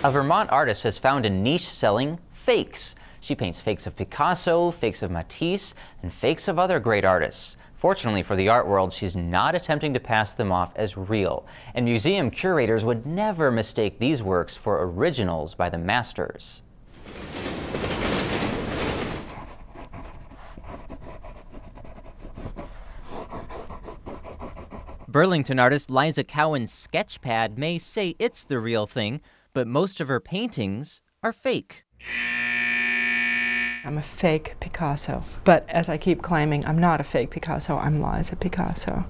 A Vermont artist has found a niche selling fakes. She paints fakes of Picasso, fakes of Matisse, and fakes of other great artists. Fortunately for the art world, she's not attempting to pass them off as real, and museum curators would never mistake these works for originals by the masters. Burlington artist Liza Cowan's sketchpad may say it's the real thing, but most of her paintings are fake. I'm a fake Picasso, but as I keep claiming, I'm not a fake Picasso, I'm Liza Picasso.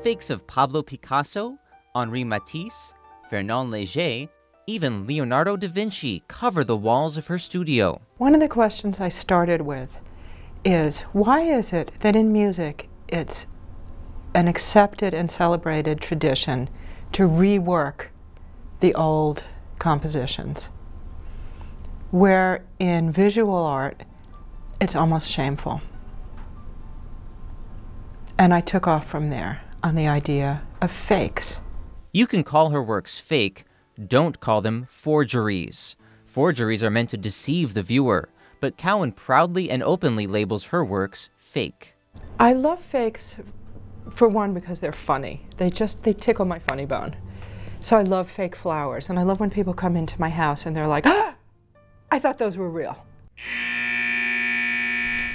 Fakes of Pablo Picasso, Henri Matisse, Fernand Léger, even Leonardo da Vinci cover the walls of her studio. One of the questions I started with is, why is it that in music it's an accepted and celebrated tradition to rework the old compositions, where in visual art it's almost shameful? And I took off from there on the idea of fakes. You can call her works fake, don't call them forgeries. Forgeries are meant to deceive the viewer, but Cowan proudly and openly labels her works fake. I love fakes, for one, because they're funny. They tickle my funny bone. So I love fake flowers, and I love when people come into my house and they're like, "Ah, I thought those were real."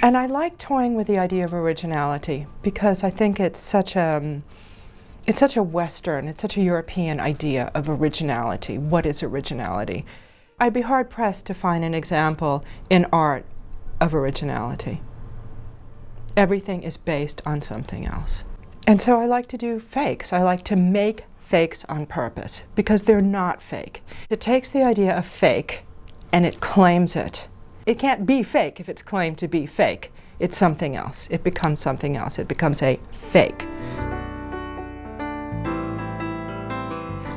And I like toying with the idea of originality because I think it's such a Western, it's such a European idea of originality. What is originality? I'd be hard-pressed to find an example in art of originality. Everything is based on something else. And so I like to do fakes. I like to make fakes on purpose because they're not fake. It takes the idea of fake and it claims it. It can't be fake if it's claimed to be fake. It's something else. It becomes something else. It becomes a fake.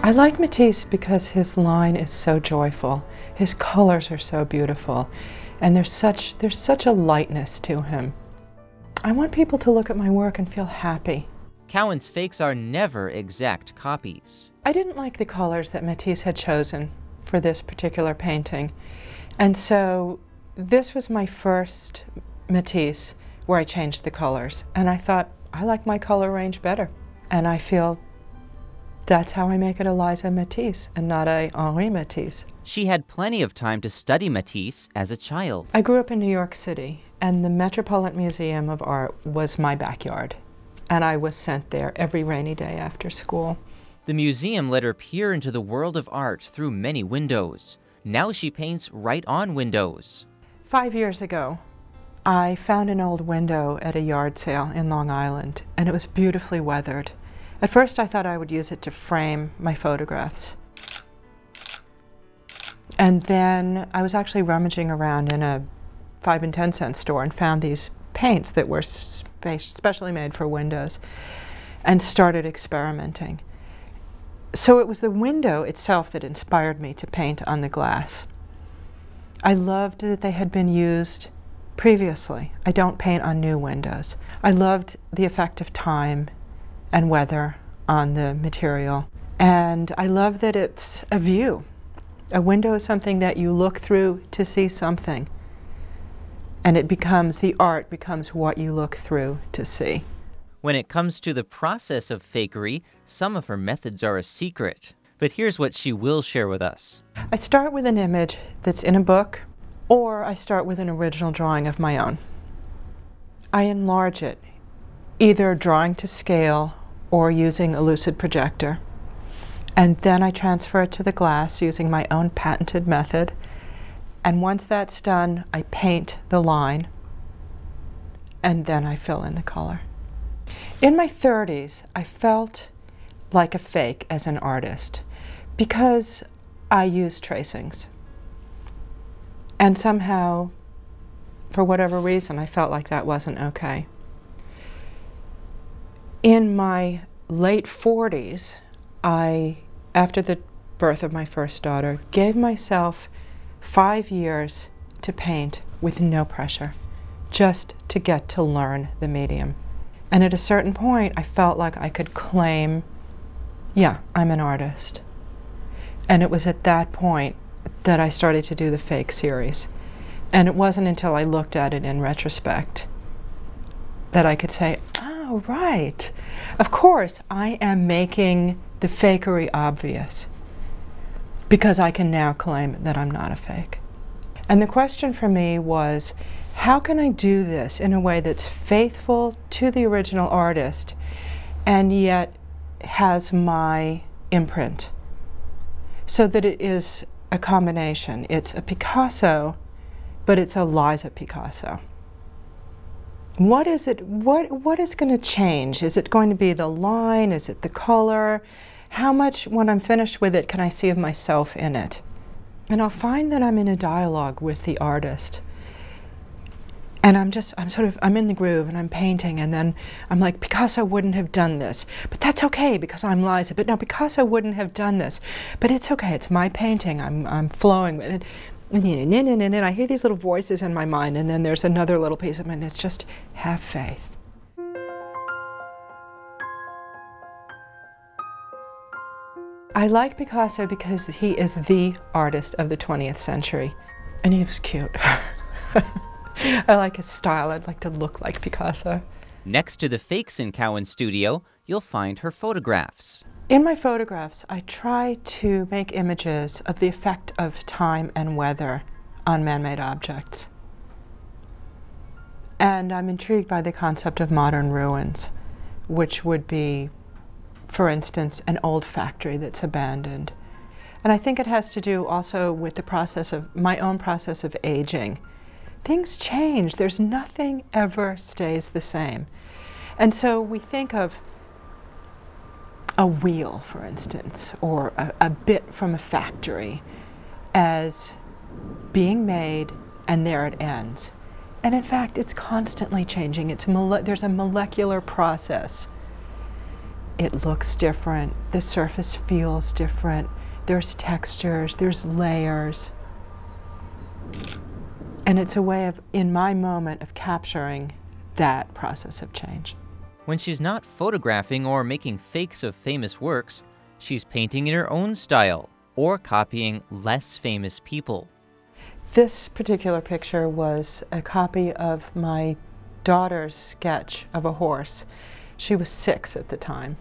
I like Matisse because his line is so joyful. His colors are so beautiful. And there's such a lightness to him. I want people to look at my work and feel happy. Cowan's fakes are never exact copies. I didn't like the colors that Matisse had chosen for this particular painting. And so this was my first Matisse where I changed the colors. And I thought, I like my color range better. And I feel that's how I make it a Liza Matisse and not a Henri Matisse. She had plenty of time to study Matisse as a child. I grew up in New York City, and the Metropolitan Museum of Art was my backyard. And I was sent there every rainy day after school. The museum let her peer into the world of art through many windows. Now she paints right on windows. 5 years ago, I found an old window at a yard sale in Long Island, and it was beautifully weathered. At first I thought I would use it to frame my photographs. And then I was actually rummaging around in a 5 and 10 cent store and found these paints that were specially made for windows and started experimenting. So it was the window itself that inspired me to paint on the glass. I loved that they had been used previously. I don't paint on new windows. I loved the effect of time and weather on the material. And I love that it's a view. A window is something that you look through to see something. And it becomes, the art becomes what you look through to see. When it comes to the process of fakery, some of her methods are a secret. But here's what she will share with us. I start with an image that's in a book, or I start with an original drawing of my own. I enlarge it, either drawing to scale or using a lucid projector. And then I transfer it to the glass using my own patented method. And once that's done, I paint the line, and then I fill in the color. In my 30s, I felt like a fake as an artist because I used tracings. And somehow, for whatever reason, I felt like that wasn't okay. In my late 40s, after the birth of my first daughter, gave myself 5 years to paint with no pressure, just to get to learn the medium. And at a certain point, I felt like I could claim Yeah, I'm an artist. And it was at that point that I started to do the fake series. And it wasn't until I looked at it in retrospect that I could say, oh, right. Of course, I am making the fakery obvious because I can now claim that I'm not a fake. And the question for me was, how can I do this in a way that's faithful to the original artist and yet has my imprint, so that it is a combination. It's a Picasso, but it's a Liza Picasso. What is it? What is going to change? Is it going to be the line? Is it the color? How much, when I'm finished with it, can I see of myself in it? And I'll find that I'm in a dialogue with the artist. And I'm in the groove and I'm painting, and then I'm like, Picasso wouldn't have done this, but that's okay because I'm Liza. But no, Picasso wouldn't have done this, but it's okay, it's my painting, I'm flowing with it. And I hear these little voices in my mind, and then there's another little piece of mine that's just, have faith. I like Picasso because he is the artist of the 20th century, and he was cute. I like his style. I'd like to look like Picasso. Next to the fakes in Cowan's studio, you'll find her photographs. In my photographs, I try to make images of the effect of time and weather on man-made objects. And I'm intrigued by the concept of modern ruins, which would be, for instance, an old factory that's abandoned. And I think it has to do also with the process of, my own process of aging. Things change. There's nothing ever stays the same. And so we think of a wheel, for instance, or a bit from a factory as being made and there it ends. And in fact, it's constantly changing. There's a molecular process. It looks different. The surface feels different. There's textures, there's layers. And it's a way of, in my moment, of capturing that process of change. When she's not photographing or making fakes of famous works, she's painting in her own style or copying less famous people. This particular picture was a copy of my daughter's sketch of a horse. She was 6 at the time.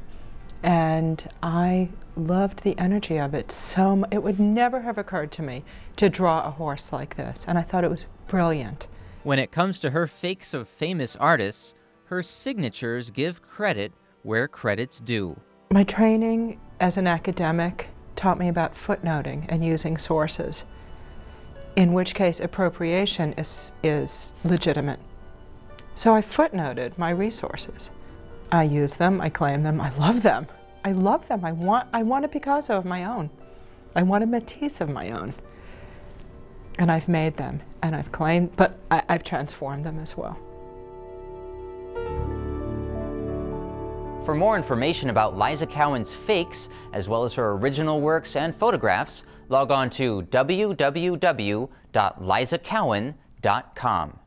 And I loved the energy of it so much. It would never have occurred to me to draw a horse like this, and I thought it was brilliant. When it comes to her fakes of famous artists, her signatures give credit where credit's due. My training as an academic taught me about footnoting and using sources, in which case appropriation is legitimate. So I footnoted my resources. I use them, I claim them, I love them. I love them. I want a Picasso of my own. I want a Matisse of my own. And I've made them, and I've claimed, but I've transformed them as well. For more information about Liza Cowan's fakes, as well as her original works and photographs, log on to www.lizacowan.com.